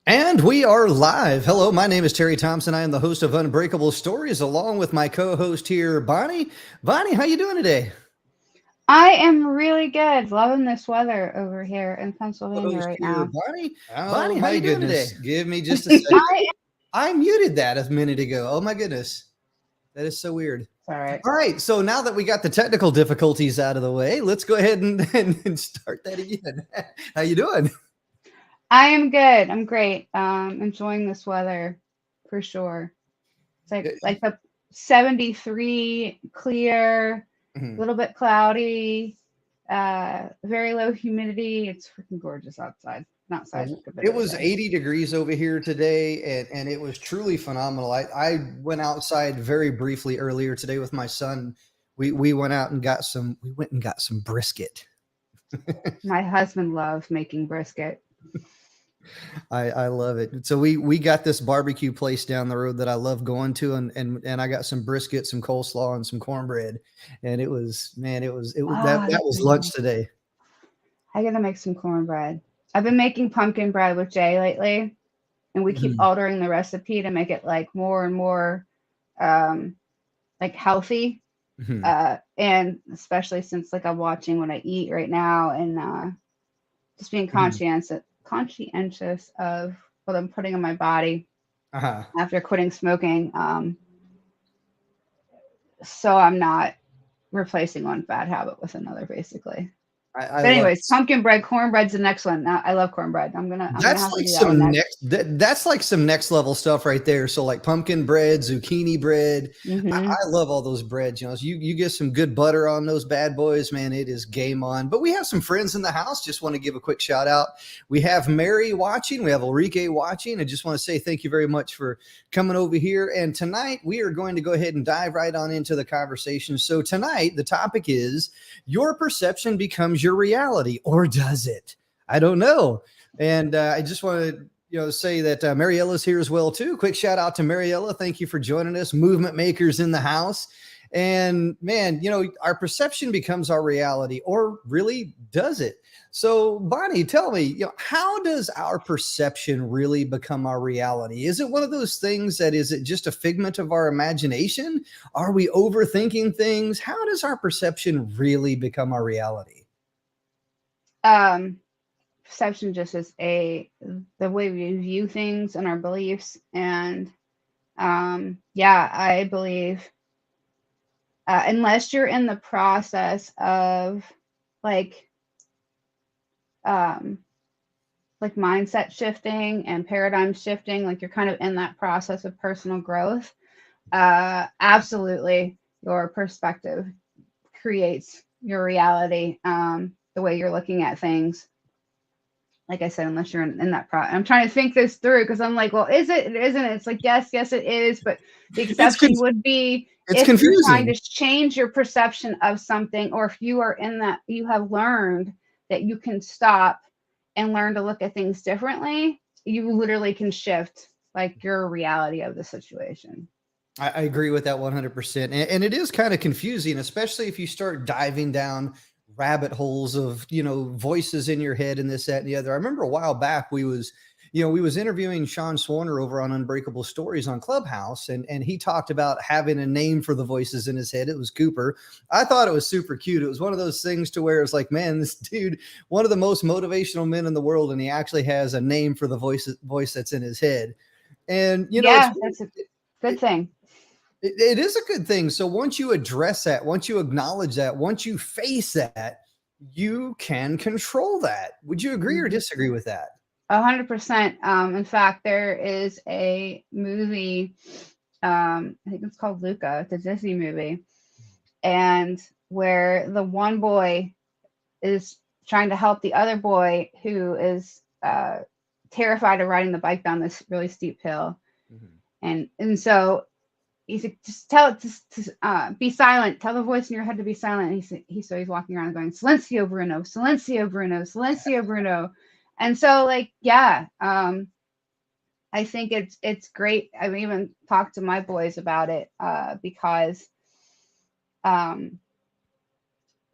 And we are live. Hello, my name is Terry Thompson. I am the host of Unbreakable Stories, along with my co-host here, Bonnie. Bonnie, how you doing today? I am really good. Loving this weather over here in Pennsylvania Co-host right here, now. Bonnie. Oh Bonnie, how my you doing goodness. today? Give me just a second. I I muted that a minute ago. Oh my goodness, that is so weird. All right. All right, so now that we got the technical difficulties out of the way, let's go ahead and start that again. How you doing? I am good. I'm great. Enjoying this weather for sure. It's like the 73 clear, a Mhm. little bit cloudy, very low humidity. It's freaking gorgeous outside. Not outside, like a bit It of a was day. 80 degrees over here today, and it was truly phenomenal. I went outside very briefly earlier today with my son. We went out and got some brisket. My husband loves making brisket. I love it. So we got this barbecue place down the road that I love going to, and I got some brisket, some coleslaw, and some cornbread, and it was, man, it was Oh, that that's was lunch amazing. today. I gotta make some cornbread. I've been making pumpkin bread with Jay lately, and we keep Mhm. altering the recipe to make it like more and more um like healthy. Mhm. And especially since like I'm watching what I eat right now and just being Mhm. conscientious of what I'm putting in my body Uh-huh. after quitting smoking. So I'm not replacing one bad habit with another basically. I But love anyways, pumpkin bread, cornbread's the next one. I love cornbread. I'm gonna That's have to like do that one some next. next that's like some next level stuff right there. So like pumpkin bread, zucchini bread. Hmm. I love all those breads. You know, so you get some good butter on those bad boys, man. It is game on. But we have some friends in the house. Just want to give a quick shout out. We have Mary watching. We have Ulrike watching. I just want to say thank you very much for coming over here. And tonight we are going to go ahead and dive right on into the conversation. So tonight the topic is your perception becomes your reality, or does it? I don't know. And I just want to say that Mariella's here as well too. Quick shout out to Mariella. Thank you for joining us. Movement makers in the house. And man, our perception becomes our reality, or really does it? So, Bonnie, tell me, how does our perception really become our reality? Is it one of those things that is it just a figment of our imagination? Are we overthinking things? How does our perception really become our reality? Um, Perception just is the way we view things and our beliefs, and yeah, I believe unless you're in the process of like um, like mindset shifting and paradigm shifting, like you're kind of in that process of personal growth. Absolutely, your perspective creates your reality. The way you're looking at things, like I said, unless you're in that I'm trying to think this through because I'm like, well, is it? Isn't it? It's like, yes, it is. But the It's exception would be it's if you're trying confusing. to change your perception of something, or if you are in that, you have learned that you can stop and learn to look at things differently. You literally can shift like your reality of the situation. I agree with that 100%. And it is kind of confusing, especially if you start diving down rabbit holes of, voices in your head and this, that, and the other. I remember a while back we was interviewing Sean Swarner over on Unbreakable Stories on Clubhouse, and he talked about having a name for the voices in his head. It was Cooper. I thought it was super cute. It was one of those things to where it's like, man, this dude, one of the most motivational men in the world, and he actually has a name for the voice that's in his head. And it's Yeah, that's a good it, thing. it is a good thing. So once you address that, once you acknowledge that, once you face that, you can control that. Would you agree or Mhm. disagree with that? 100%. In fact, there is a movie. I think it's called Luca. It's a Disney movie, and where the one boy is trying to help the other boy who is terrified of riding the bike down this really steep hill, Mhm. and so he's like, just tell it to be silent. Tell the voice in your head to be silent. And he's walking around going, Silencio Bruno, Silencio Bruno, Silencio Bruno. And so like, yeah, I think it's great. I've even talked to my boys about it because um,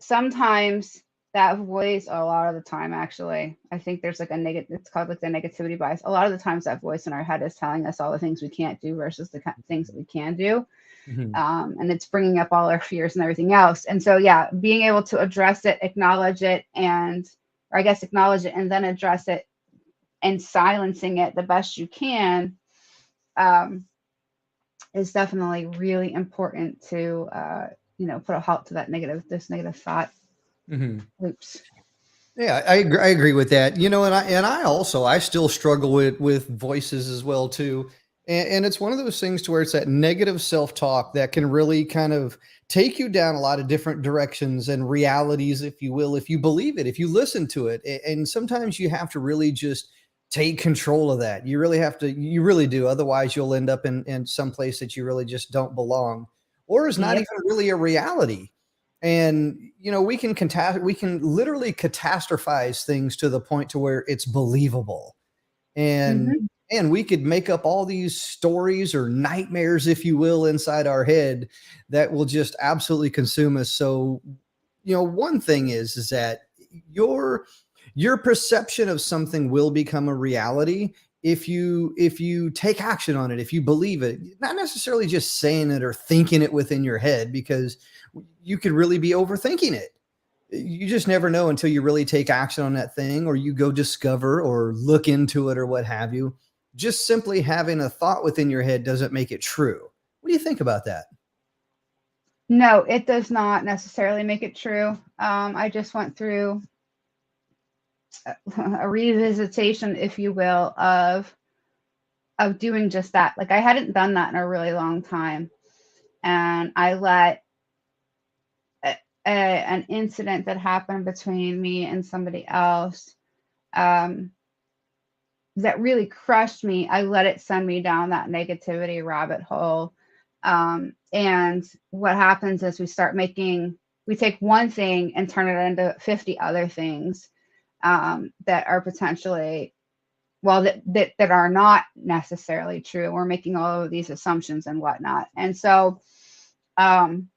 sometimes. that voice a lot of the time, actually, I think there's like a negative, it's called like the negativity bias. A lot of the times that voice in our head is telling us all the things we can't do versus the things that we can do. Mhm. And it's bringing up all our fears and everything else. And so, yeah, being able to address it, acknowledge it, or I guess acknowledge it and then address it and silencing it the best you can, is definitely really important to, put a halt to those negative thought Mhm. loops. Yeah, I agree with that. And I also I still struggle with voices as well too. And it's one of those things to where it's that negative self-talk that can really kind of take you down a lot of different directions and realities, if you will, if you believe it, if you listen to it. And sometimes you have to really just take control of that. You really have to, you really do. Otherwise, you'll end up in some place that you really just don't belong, or is not Yep. even really a reality. And we can literally catastrophize things to the point to where it's believable. And Hmm. and we could make up all these stories or nightmares, if you will, inside our head that will just absolutely consume us. So one thing is that your your perception of something will become a reality if you take action on it, if you believe it, not necessarily just saying it or thinking it within your head, because you could really be overthinking it. You just never know until you really take action on that thing, or you go discover or look into it or what have you. Just simply having a thought within your head doesn't make it true. What do you think about that? No, it does not necessarily make it true. I just went through a revisitation, if you will, of doing just that. Like I hadn't done that in a really long time, and I let an incident that happened between me and somebody else, um, that really crushed me. I let it send me down that negativity rabbit hole. And what happens is we take one thing and turn it into 50 other things, that are potentially, well, that are not necessarily true. We're making all of these assumptions and whatnot. And so, um,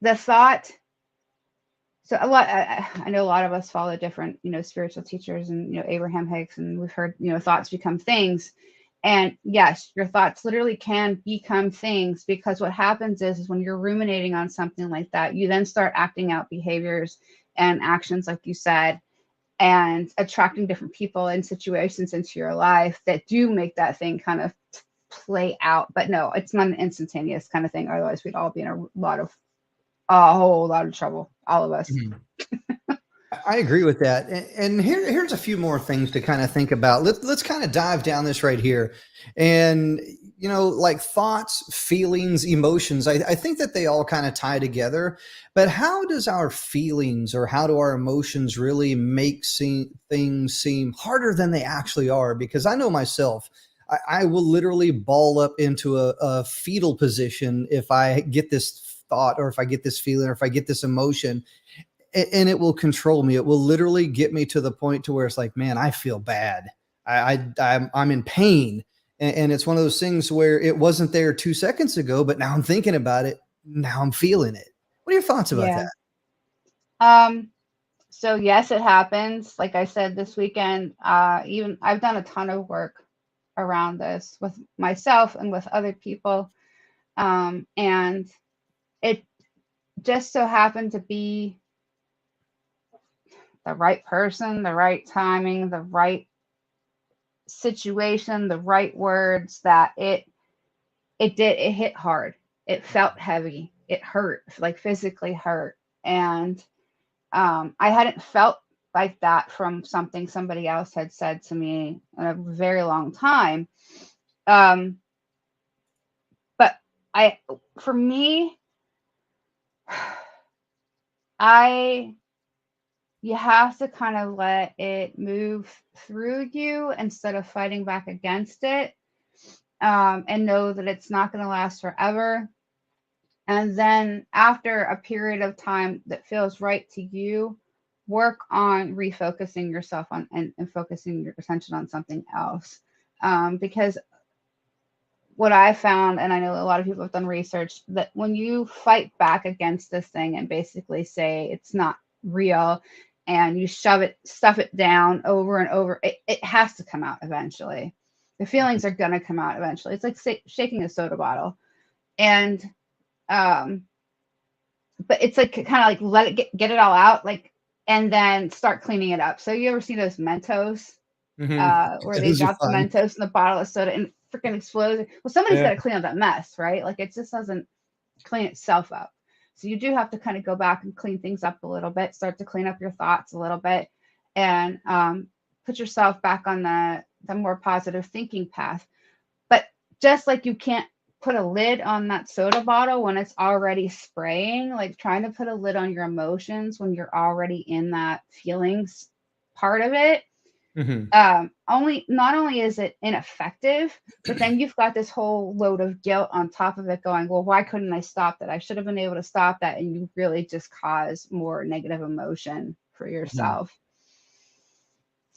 the thought, so a lot, I know a lot of us follow different, spiritual teachers and, Abraham Hicks, and we've heard, thoughts become things. And yes, your thoughts literally can become things, because what happens is when you're ruminating on something like that, you then start acting out behaviors and actions, like you said, and attracting different people and situations into your life that do make that thing kind of play out. But no, it's not an instantaneous kind of thing. Otherwise, we'd all be in a whole lot of trouble, all of us. Mhm. I agree with that. And here's a few more things to kind of think about. Let's kind of dive down this right here. And, like thoughts, feelings, emotions, I think that they all kind of tie together. But how does our feelings, or how do our emotions really make things seem harder than they actually are? Because I know myself, I will literally ball up into a fetal position if I get this thought, or if I get this feeling, or if I get this emotion, and it will control me. It will literally get me to the point to where it's like, man, I feel bad. I'm in pain, and it's one of those things where it wasn't there 2 seconds ago, but now I'm thinking about it. Now I'm feeling it. What are your thoughts about Yeah. that? Um, so yes, it happens. Like I said, this weekend, even I've done a ton of work around this with myself and with other people. And it just so happened to be the right person, the right timing, the right situation, the right words, that it hit hard. It felt heavy. It hurt, like physically hurt. And I hadn't felt like that from something somebody else had said to me in a very long time. Um, but I, for me, I, you have to kind of let it move through you instead of fighting back against it, and know that it's not going to last forever. And then after a period of time that feels right to you, work on refocusing yourself on, and focusing your attention on something else. Because what I found, and I know a lot of people have done research, that when you fight back against this thing and basically say it's not real and you stuff it down over and over, it has to come out eventually. The feelings are going to come out eventually. It's like shaking a soda bottle. And, but it's like kind of like let it get it all out, like, and then start cleaning it up. So you ever see those Mentos, where they Those are drop the fun. Mentos in the bottle of soda and freaking explodes? Well, somebody's Yeah. got to clean up that mess, right? Like it just doesn't clean itself up. So you do have to kind of go back and clean things up a little bit, start to clean up your thoughts a little bit, and put yourself back on the more positive thinking path. But just like you can't put a lid on that soda bottle when it's already spraying, like trying to put a lid on your emotions when you're already in that feelings part of it, not only is it ineffective, but then you've got this whole load of guilt on top of it going, well, why couldn't I stop that? I should have been able to stop that. And you really just cause more negative emotion for yourself.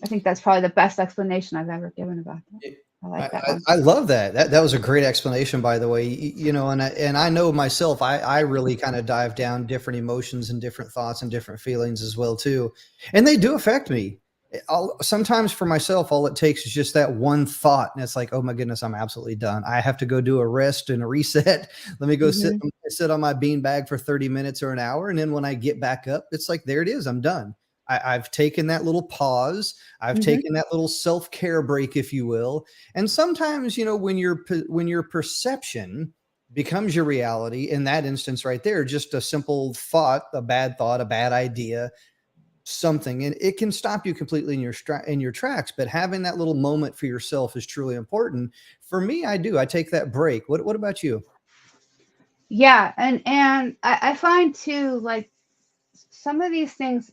I think that's probably the best explanation I've ever given about that. I like that one. I love that. That was a great explanation, by the way. You know, and I know myself, I really kind of dive down different emotions and different thoughts and different feelings as well too, and they do affect me. Sometimes for myself, all it takes is just that one thought, and it's like, oh my goodness, I'm absolutely done. I have to go do a rest and a reset. Let me go sit on my beanbag for 30 minutes or an hour, and then when I get back up, it's like there it is. I'm done. I've taken that little pause. I've taken that little self-care break, if you will. And sometimes, you know, when your perception becomes your reality, in that instance right there, just a simple thought, a bad idea, something, and it can stop you completely in your tracks. But having that little moment for yourself is truly important. For me, I take that break. What about you? Yeah, and I find too, like some of these things,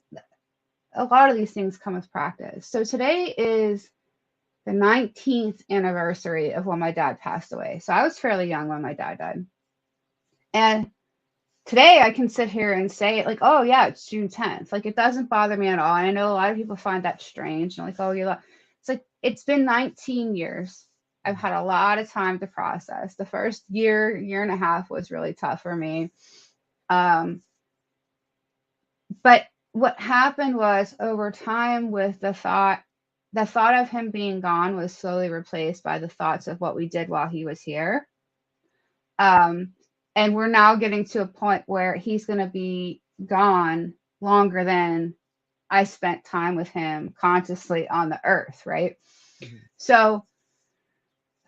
a lot of these things come with practice. So today is the 19th anniversary of when my dad passed away. So I was fairly young when my dad died. And today I can sit here and say like, oh yeah, it's June 10th. Like it doesn't bother me at all. And I know a lot of people find that strange. And like, oh, it's like, it's been 19 years. I've had a lot of time to process. The first year and a half was really tough for me. But what happened was over time with the thought of him being gone was slowly replaced by the thoughts of what we did while he was here. And we're now getting to a point where he's going to be gone longer than I spent time with him consciously on the earth, right? So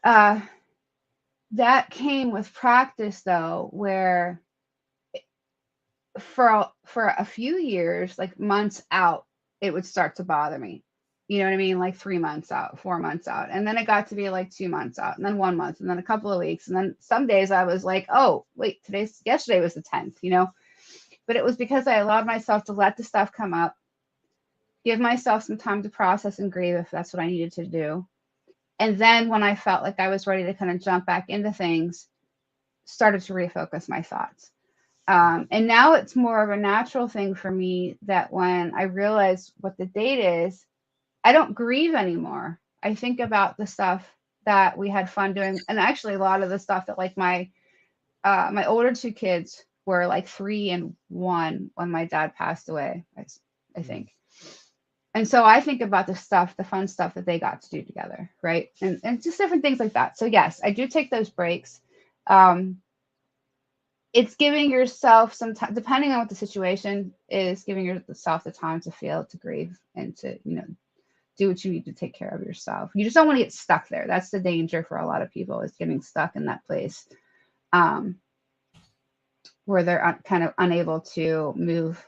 that came with practice, though, where for a few years, like months out, it would start to bother me. You know what I mean? Like 3 months out, 4 months out. And then it got to be like 2 months out, and then 1 month, and then a couple of weeks. And then some days I was like, oh, wait, yesterday was the 10th, you know? But it was because I allowed myself to let the stuff come up, give myself some time to process and grieve if that's what I needed to do. And then when I felt like I was ready to kind of jump back into things, started to refocus my thoughts. And now it's more of a natural thing for me that when I realize what the date is, I don't grieve anymore. I think about the stuff that we had fun doing. And actually a lot of the stuff that like my older two kids were like 3 and 1 when my dad passed away, I think. And so I think about the fun stuff that they got to do together, right? And just different things like that. So yes, I do take those breaks. It's giving yourself some time, depending on what the situation is, giving yourself the time to feel, to grieve, and to, you know, do what you need to take care of yourself. You just don't want to get stuck there. That's the danger for a lot of people, is getting stuck in that place where they're kind of unable to move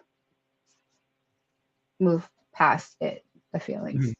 past the feelings.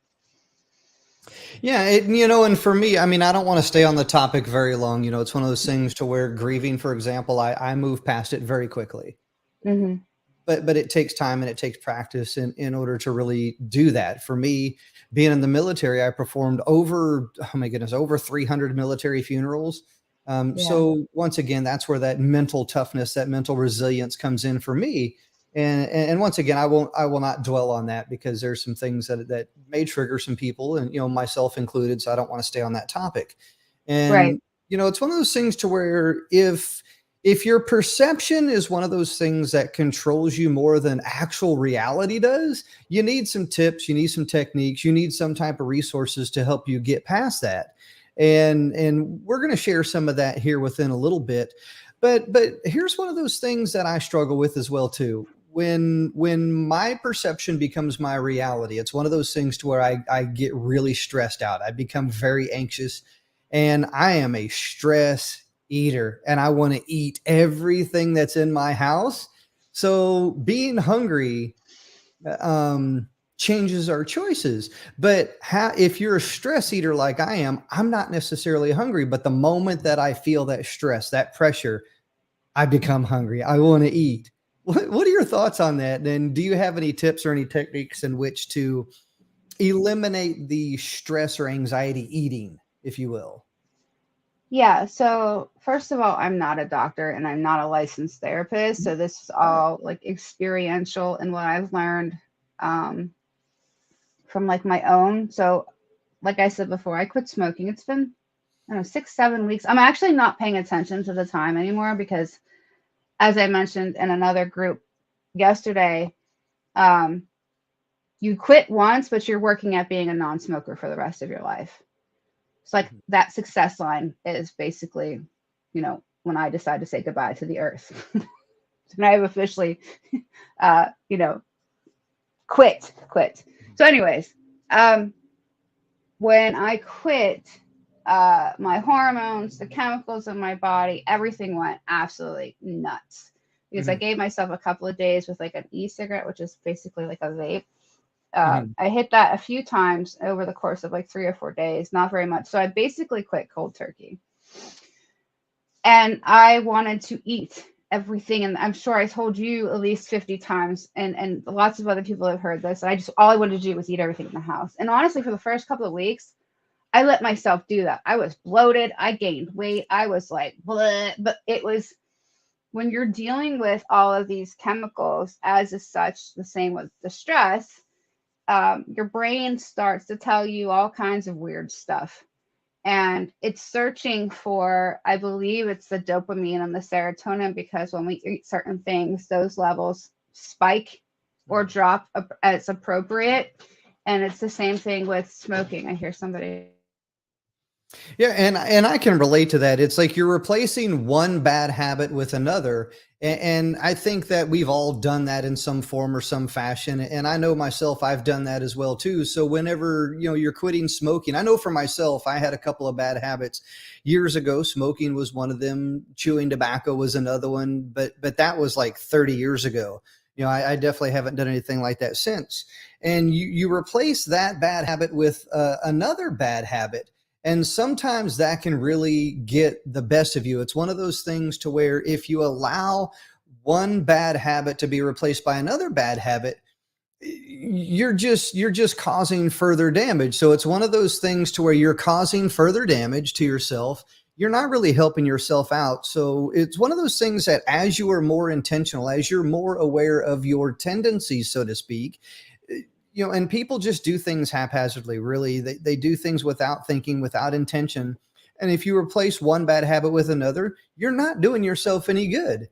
Yeah, you know, and for me, I mean, I don't want to stay on the topic very long. You know, it's one of those things to where grieving, for example, I move past it very quickly. But it takes time and it takes practice in order to really do that. For me, being in the military, I performed over 300 military funerals. So once again, that's where that mental toughness, that mental resilience comes in for me. And once again, I will not dwell on that, because there's some things that may trigger some people, and, you know, myself included. So I don't want to stay on that topic. And, Right. you know, it's one of those things to where if if your perception is one of those things that controls you more than actual reality does, you need some tips, you need some techniques, you need some type of resources to help you get past that. And we're going to share some of that here within a little bit. But here's one of those things that I struggle with as well too. When my perception becomes my reality, it's one of those things to where I get really stressed out. I become very anxious, and I am a stress eater, and I want to eat everything that's in my house. So being hungry changes our choices. But if you're a stress eater like I am, I'm not necessarily hungry. But the moment that I feel that stress, that pressure, I become hungry. I want to eat. What are your thoughts on that? And do you have any tips or any techniques in which to eliminate the stress or anxiety eating, if you will? Yeah, so first of all, I'm not a doctor and I'm not a licensed therapist, so this is all like experiential and what I've learned um, from like my own. So, like I said before, I quit smoking. It's been, I don't know, 6, 7 weeks. I'm actually not paying attention to the time anymore because, as I mentioned in another group yesterday, um, you quit once, but you're working at being a non-smoker for the rest of your life. It's like that success line is basically, when I decide to say goodbye to the earth. And I have officially, you know, quit. So, anyways, when I quit, my hormones, the chemicals in my body, everything went absolutely nuts because I Mhm. gave myself a couple of days with like an e-cigarette, which is basically like a vape. Mhm. I hit that a few times over the course of like 3 or 4 days, not very much. So I basically quit cold turkey. And I wanted to eat everything. And I'm sure I told you at least 50 times, and lots of other people have heard this. All I wanted to do was eat everything in the house. And honestly, for the first couple of weeks, I let myself do that. I was bloated. I gained weight. I was like, bleh. But it was when you're dealing with all of these chemicals, as is such the same with the stress, your brain starts to tell you all kinds of weird stuff. And it's searching for, I believe it's the dopamine and the serotonin, because when we eat certain things, those levels spike or drop as appropriate. And it's the same thing with smoking. I hear somebody. Yeah, and I can relate to that. It's like you're replacing one bad habit with another. And I think that we've all done that in some form or some fashion. And I know myself, I've done that as well too. So whenever, you're quitting smoking, I know for myself, I had a couple of bad habits years ago. Smoking was one of them. Chewing tobacco was another one. But that was like 30 years ago. I definitely haven't done anything like that since. And you replace that bad habit with another bad habit, and sometimes that can really get the best of you. It's one of those things to where if you allow one bad habit to be replaced by another bad habit, you're just causing further damage. So it's one of those things to where you're causing further damage to yourself. You're not really helping yourself out. So it's one of those things that as you are more intentional, as you're more aware of your tendencies, so to speak, and people just do things haphazardly, really. They do things without thinking, without intention. And if you replace one bad habit with another, you're not doing yourself any good.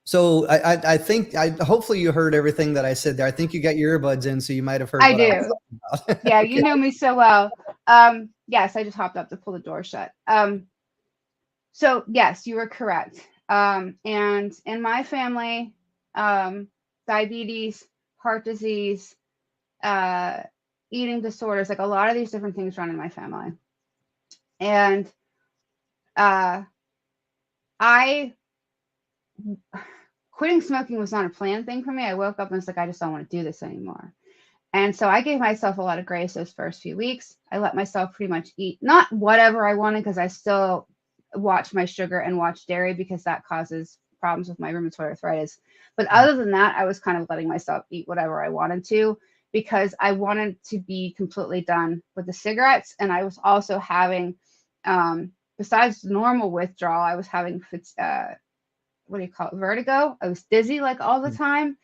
So I think hopefully you heard everything that I said there. I think you got your earbuds in, so you might have heard I what I was do. talking about. Yeah, you Okay. know me so well. Yes, I just hopped up to pull the door shut. So yes, you were correct. And in my family, um, diabetes, heart disease, uh, eating disorders, like a lot of these different things run in my family. And uh, I quitting smoking was not a planned thing for me. I woke up and was like, I just don't want to do this anymore. And so I gave myself a lot of grace those first few weeks. I let myself pretty much eat not whatever I wanted, because I still watch my sugar and watch dairy because that causes problems with my rheumatoid arthritis. But other than that, I was kind of letting myself eat whatever I wanted to, because I wanted to be completely done with the cigarettes. And I was also having, besides normal withdrawal, I was having, what do you call it, vertigo. I was dizzy like all the time.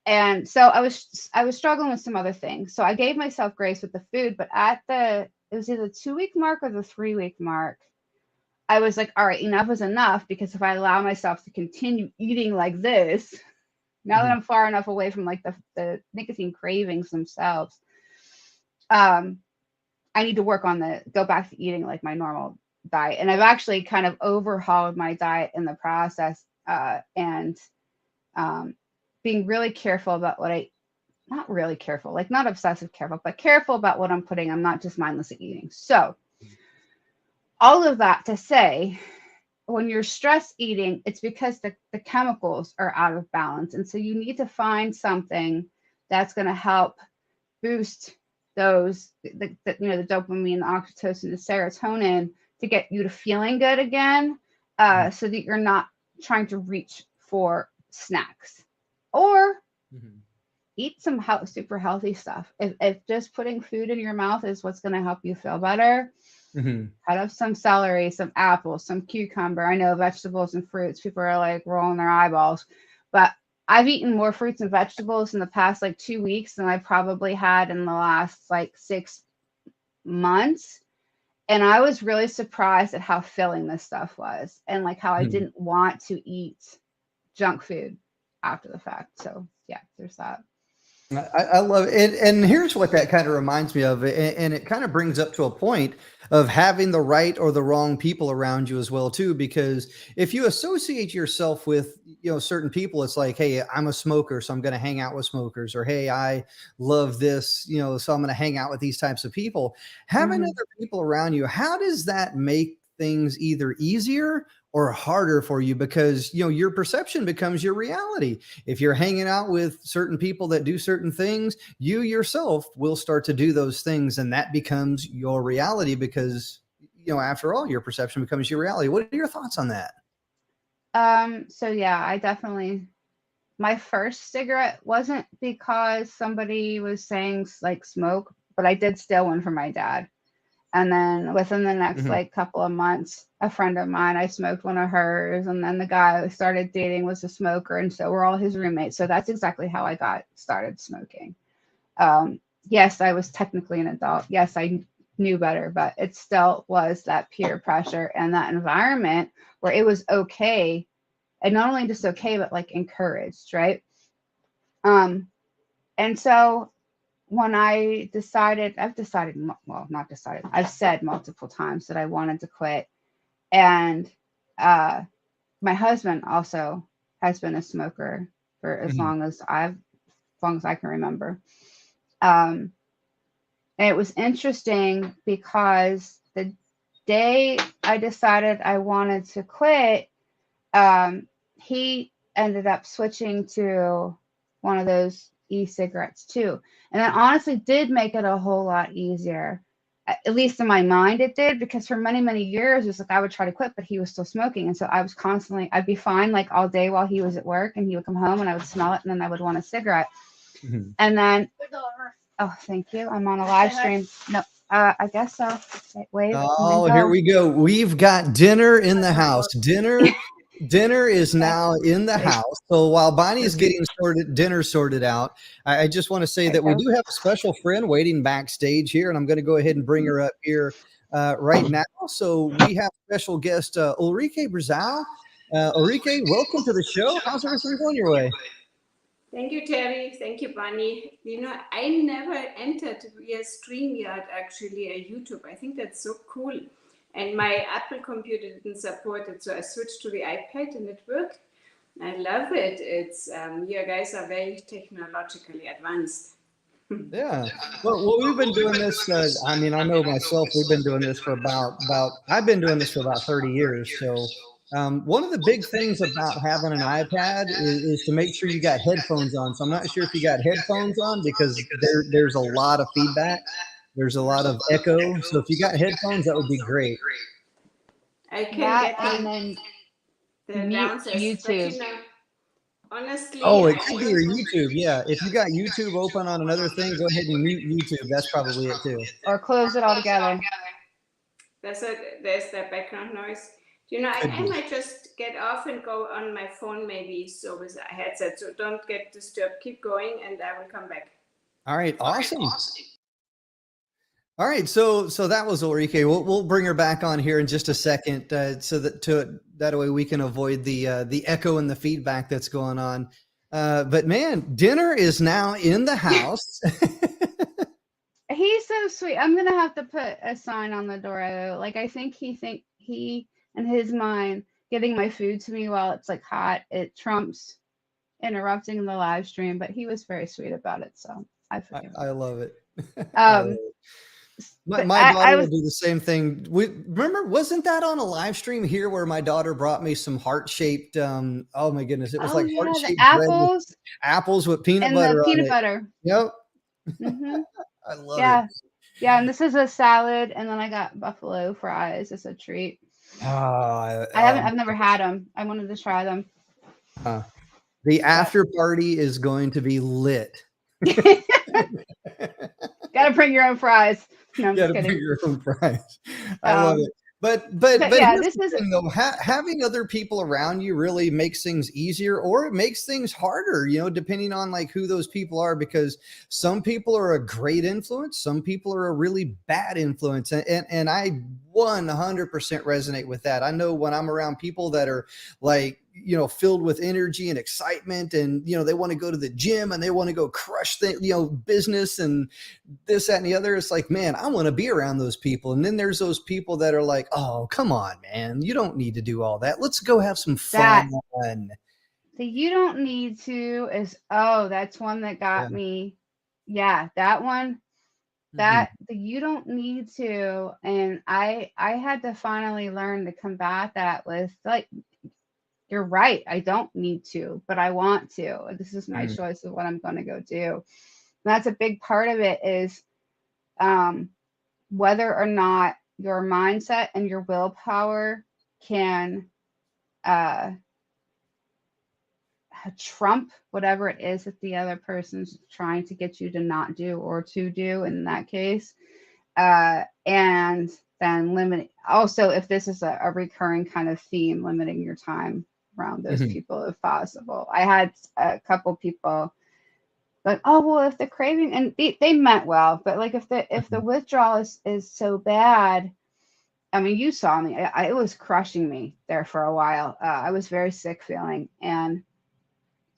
And so I was struggling with some other things. So I gave myself grace with the food, but it was either the 2 week mark or the 3 week mark, I was like, all right, enough is enough, because if I allow myself to continue eating like this, now that I'm far enough away from like the nicotine cravings themselves, I need to work on go back to eating like my normal diet. And I've actually kind of overhauled my diet in the process, and being really careful about what not really careful, like not obsessive careful, but careful about what I'm putting. I'm not just mindlessly eating. So all of that to say, when you're stress eating, it's because the chemicals are out of balance. And so you need to find something that's going to help boost those, the dopamine, the oxytocin, the serotonin, to get you to feeling good again, so that you're not trying to reach for snacks, or eat some super healthy stuff. If just putting food in your mouth is what's going to help you feel better, cut up some celery, some apples, some cucumber. I know vegetables and fruits, people are like rolling their eyeballs, but I've eaten more fruits and vegetables in the past like 2 weeks than I probably had in the last like 6 months. And I was really surprised at how filling this stuff was, and like how I didn't want to eat junk food after the fact. So yeah, there's that. I love it. And here's what that kind of reminds me of. And it kind of brings up to a point of having the right or the wrong people around you as well, too, because if you associate yourself with, certain people, it's like, hey, I'm a smoker, so I'm going to hang out with smokers, or, hey, I love this, so I'm going to hang out with these types of people. Having other people around you, how does that make things either easier or harder for you? Because your perception becomes your reality. If you're hanging out with certain people that do certain things, you yourself will start to do those things, and that becomes your reality, because after all, your perception becomes your reality. What are your thoughts on that? So yeah, I definitely, my first cigarette wasn't because somebody was saying like smoke, but I did steal one from my dad. And then within the next like couple of months, a friend of mine, I smoked one of hers. And then the guy I started dating was a smoker. And so we're all his roommates. So that's exactly how I got started smoking. Yes, I was technically an adult. Yes, I knew better, but it still was that peer pressure and that environment where it was okay. And not only just okay, but like encouraged, right? And so when I've said multiple times that I wanted to quit. And my husband also has been a smoker for as long as I can remember. And it was interesting because the day I decided I wanted to quit, he ended up switching to one of those e-cigarettes too. And that honestly did make it a whole lot easier. At least in my mind, it did, because for many, many years, it was like I would try to quit, but he was still smoking. And so I was I'd be fine like all day while he was at work, and he would come home and I would smell it, and then I would want a cigarette. And then, oh, thank you. I'm on a live stream. No, I guess so. Wave. Oh, here we go. We've got dinner in the house. Dinner is now in the house. So while Bonnie's getting dinner sorted out, I just want to say that we do have a special friend waiting backstage here, and I'm going to go ahead and bring her up here right now. So we have special guest Ulrike Brazow. Ulrike, welcome to the show. How's everything going your way? Thank you, Terry. Thank you, Bunny. I never entered via StreamYard, actually, a YouTube. I think that's so cool. And my Apple computer didn't support it, so I switched to the iPad and it worked. I love it. It's you guys are very technologically advanced. Yeah. Well, we've been doing this. I know myself, we've been doing this for I've been doing this for about 30 years. So one of the big things about having an iPad is to make sure you got headphones on. So I'm not sure if you got headphones on, because there's a lot of feedback. There's a lot of echo. So if you got headphones, that would be great. I can That, get and then the mute downstairs, YouTube. but honestly, Oh, it could be your YouTube. Yeah. If you got YouTube open on another thing, go ahead and mute YouTube. That's probably it too. Or close it all together. There's the background noise. I might just get off and go on my phone, maybe, so with a headset. So don't get disturbed. Keep going, and I will come back. All right. Awesome. All right, so that was Ulrike. We'll bring her back on here in just a second, so that way we can avoid the echo and the feedback that's going on. But man, dinner is now in the house. He's so sweet. I'm gonna have to put a sign on the door. Like I think he in his mind getting my food to me while it's like hot, it trumps interrupting the live stream. But he was very sweet about it, so I forgive him. I love it. I love it. But My daughter will do the same thing. Remember, wasn't that on a live stream here where my daughter brought me some heart-shaped, oh my goodness, it was like heart-shaped apples with peanut butter on it. Butter. Yep. Mm-hmm. I love it. Yeah, and this is a salad, and then I got buffalo fries as a treat. I've never had them. I wanted to try them. The after party is going to be lit. Gotta bring your own fries. No, I'm just kidding. Bring your own fries. I love it. But yeah, this is though, having other people around you really makes things easier, or it makes things harder, depending on like who those people are, because some people are a great influence, some people are a really bad influence, and I 100% resonate with that. I know when I'm around people that are like, filled with energy and excitement, and they want to go to the gym and they want to go crush business and this, that, and the other. It's like, man, I want to be around those people. And then there's those people that are like, oh, come on, man, you don't need to do all that. Let's go have some fun. The you don't need to is, that's one that got me. Yeah, that one. That the you don't need to, and I had to finally learn to combat that with like, you're right, I don't need to, but I want to. This is my choice of what I'm going to go do. And that's a big part of it, is whether or not your mindset and your willpower can trump whatever it is that the other person's trying to get you to not do or to do in that case. And then limit, also, if this is a recurring kind of theme, limiting your time around those people if possible. I had a couple people like, oh, well, if the craving, and they meant well, but like if the withdrawal is so bad, I mean, you saw me, it was crushing me there for a while. I was very sick feeling, and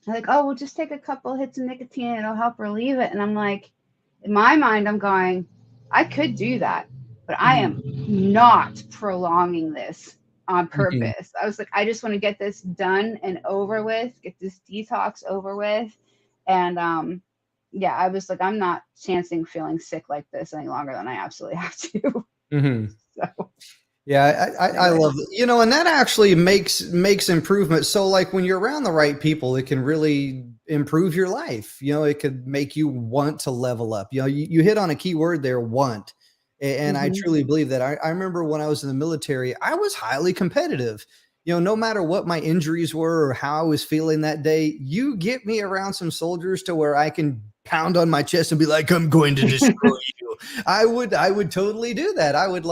like, oh, we'll just take a couple hits of nicotine, it'll help relieve it. And I'm like, in my mind, I'm going, I could do that, but I am not prolonging this on purpose. I was like, I just want to get this done and over with, get this detox over with. And I was like, I'm not chancing feeling sick like this any longer than I absolutely have to. So yeah, I love it. And that actually makes improvement. So like when you're around the right people, it can really improve your life. It could make you want to level up. You hit on a key word there, want. And I truly believe that. I remember when I was in the military, I was highly competitive. No matter what my injuries were or how I was feeling that day, you get me around some soldiers to where I can pound on my chest and be like, I'm going to destroy you. I would totally do that. I would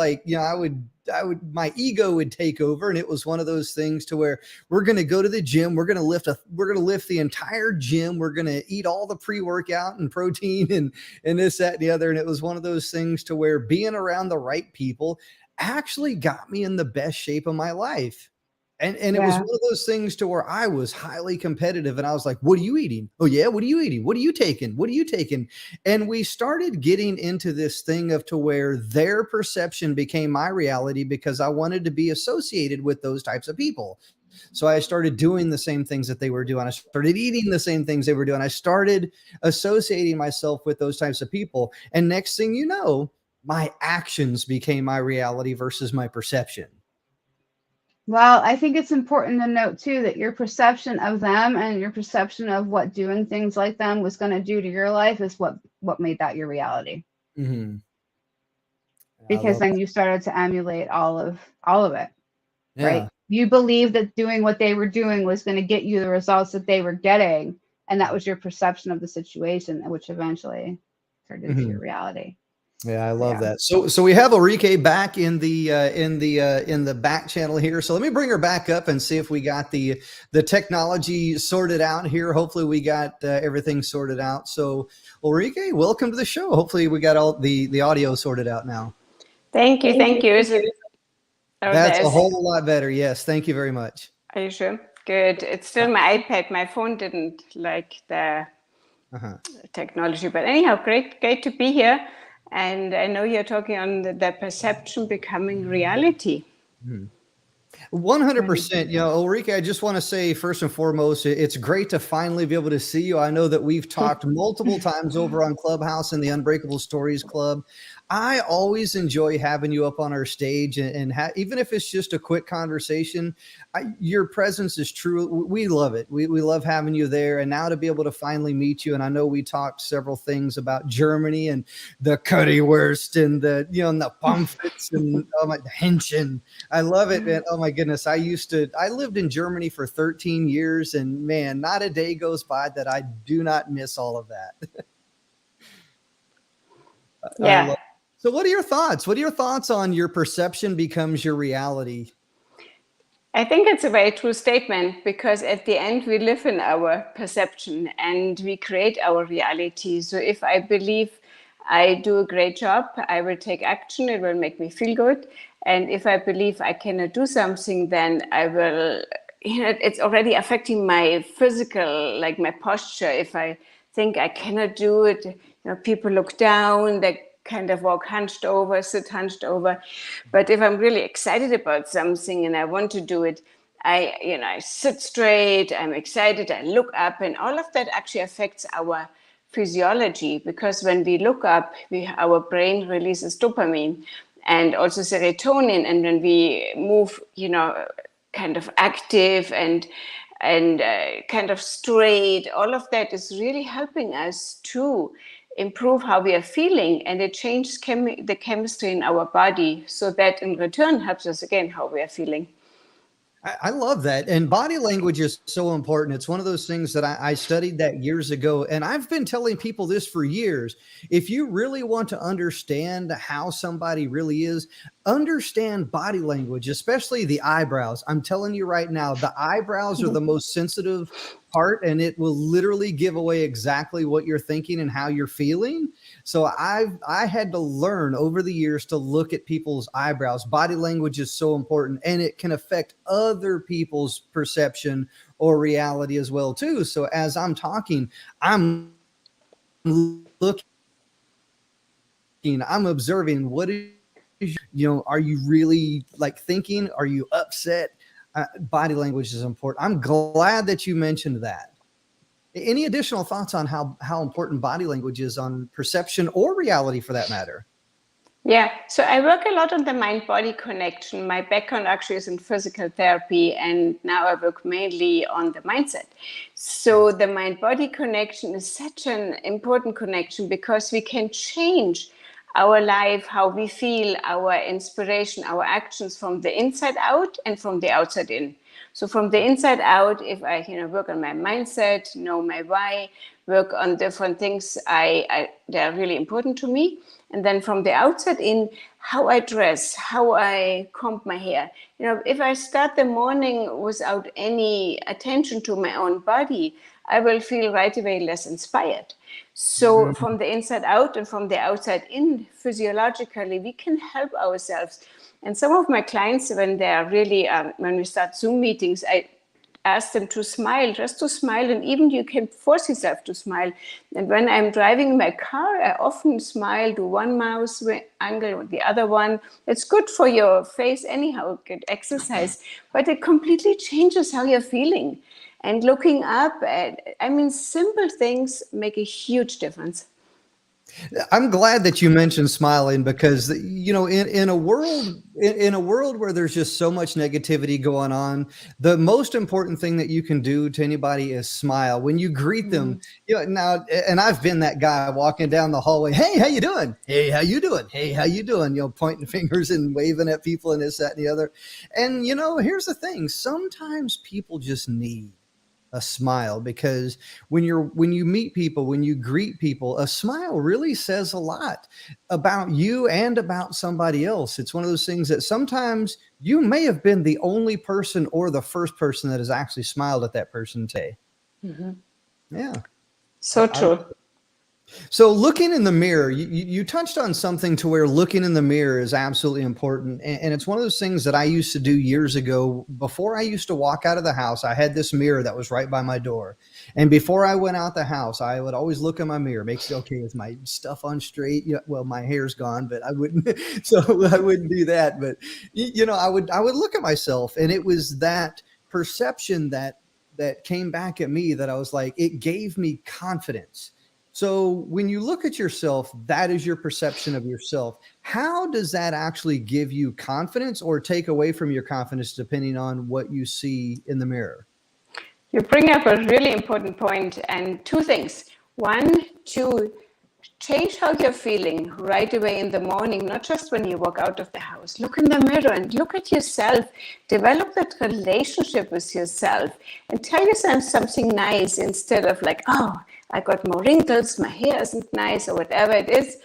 my ego would take over. And it was one of those things to where we're going to go to the gym. We're going to lift the entire gym. We're going to eat all the pre-workout and protein and this, that, and the other. And it was one of those things to where being around the right people actually got me in the best shape of my life. And it was one of those things to where I was highly competitive, and I was like, what are you eating? Oh yeah. What are you eating? What are you taking? What are you taking? And we started getting into this thing of to where their perception became my reality, because I wanted to be associated with those types of people. So I started doing the same things that they were doing. I started eating the same things they were doing. I started associating myself with those types of people. And next thing you know, my actions became my reality versus my perception. Well, I think it's important to note too that your perception of them and your perception of what doing things like them was going to do to your life is what made that your reality. Because then you started to emulate all of it, right? You believed that doing what they were doing was going to get you the results that they were getting, and that was your perception of the situation, which eventually turned into your reality. Yeah, I love Yeah. that. So we have Ulrike back in the back channel here. So let me bring her back up and see if we got the technology sorted out here. Hopefully we got everything sorted out. So Ulrike, welcome to the show. Hopefully we got all the audio sorted out now. Thank you. Thank you. Is it? Oh, That's a there's. whole lot better. Yes, thank you very much. Are you sure? Good. It's still my iPad. My phone didn't like the Uh-huh. technology, but anyhow, great to be here. And I know you're talking on the perception becoming reality. 100%. Ulrike, I just want to say first and foremost, it's great to finally be able to see you. I know that we've talked multiple times over on Clubhouse and the Unbreakable Stories Club. I always enjoy having you up on our stage, and even if it's just a quick conversation, your presence is true. We love it. We love having you there. And now to be able to finally meet you. And I know we talked several things about Germany and the currywurst and and the pomfrets and the Hähnchen. I love it, man. Oh my goodness. I lived in Germany for 13 years, and man, not a day goes by that I do not miss all of that. Yeah. So what are your thoughts? What are your thoughts on your perception becomes your reality? I think it's a very true statement, because at the end we live in our perception and we create our reality. So if I believe I do a great job, I will take action, it will make me feel good. And if I believe I cannot do something, then I will, it's already affecting my physical, like my posture. If I think I cannot do it, people look down, they kind of walk hunched over, sit hunched over. But if I'm really excited about something and I want to do it, I sit straight, I'm excited, I look up, and all of that actually affects our physiology, because when we look up, our brain releases dopamine and also serotonin, and when we move, kind of active and kind of straight, all of that is really helping us to improve how we are feeling, and it changes the chemistry in our body, so that in return helps us again how we are feeling. I love that. And body language is so important. It's one of those things that I studied that years ago. And I've been telling people this for years. If you really want to understand how somebody really is, understand body language, especially the eyebrows. I'm telling you right now, the eyebrows are the most sensitive part, and it will literally give away exactly what you're thinking and how you're feeling. So I had to learn over the years to look at people's eyebrows. Body language is so important, and it can affect other people's perception or reality as well too. So as I'm talking, I'm looking, I'm observing what is, are you really like thinking? Are you upset? Body language is important. I'm glad that you mentioned that. Any additional thoughts on how important body language is on perception or reality for that matter? Yeah, so I work a lot on the mind-body connection. My background actually is in physical therapy, and now I work mainly on the mindset. So the mind-body connection is such an important connection, because we can change our life, how we feel, our inspiration, our actions from the inside out and from the outside in. So from the inside out, if I work on my mindset, know my why, work on different things that are really important to me. And then from the outside in, how I dress, how I comb my hair. If I start the morning without any attention to my own body, I will feel right away less inspired. So from the inside out and from the outside in, physiologically, we can help ourselves. And some of my clients, when they are really, when we start Zoom meetings, I ask them to smile, just to smile. And even you can force yourself to smile. And when I'm driving my car, I often smile, do one mouth angle, the other one. It's good for your face anyhow, good exercise, but it completely changes how you're feeling. And looking up at, simple things make a huge difference. I'm glad that you mentioned smiling, because in a world where there's just so much negativity going on, the most important thing that you can do to anybody is smile when you greet them. Now, and I've been that guy walking down the hallway. Hey, how you doing? Hey, how you doing? Hey, how you doing? Pointing fingers and waving at people and this, that, and the other. And here's the thing: sometimes people just need a smile, because when you meet people, when you greet people, a smile really says a lot about you and about somebody else. It's one of those things that sometimes you may have been the only person or the first person that has actually smiled at that person today. Mm-hmm. Yeah. So true. So looking in the mirror, you touched on something to where looking in the mirror is absolutely important. And it's one of those things that I used to do years ago. Before I used to walk out of the house, I had this mirror that was right by my door. And before I went out the house, I would always look in my mirror, make sure, okay, is my stuff on straight? Yeah, well, my hair's gone, but I wouldn't, so I wouldn't do that. But, I would look at myself, and it was that perception that came back at me that I was like, it gave me confidence. So when you look at yourself, that is your perception of yourself. How does that actually give you confidence or take away from your confidence depending on what you see in the mirror? You bring up a really important point, and two things. One, to change how you're feeling right away in the morning, not just when you walk out of the house. Look in the mirror and look at yourself. Develop that relationship with yourself and tell yourself something nice instead of like, oh, I got more wrinkles, my hair isn't nice, or whatever it is.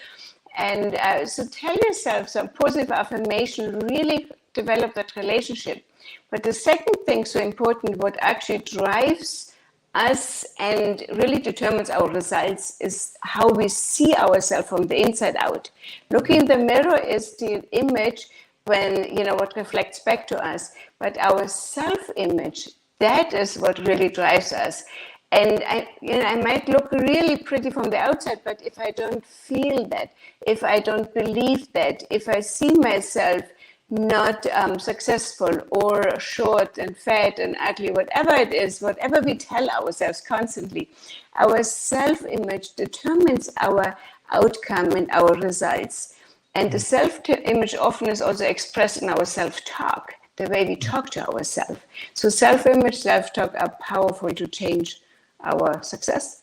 And so tell yourself some positive affirmation, really develop that relationship. But the second thing, so important, what actually drives us and really determines our results is how we see ourselves from the inside out. Looking in the mirror is the image when, what reflects back to us. But our self-image, that is what really drives us. And I might look really pretty from the outside, but if I don't feel that, if I don't believe that, if I see myself not successful or short and fat and ugly, whatever it is, whatever we tell ourselves constantly, our self-image determines our outcome and our results. And the self-image often is also expressed in our self-talk, the way we talk to ourselves. So self-image, self-talk are powerful to change our success.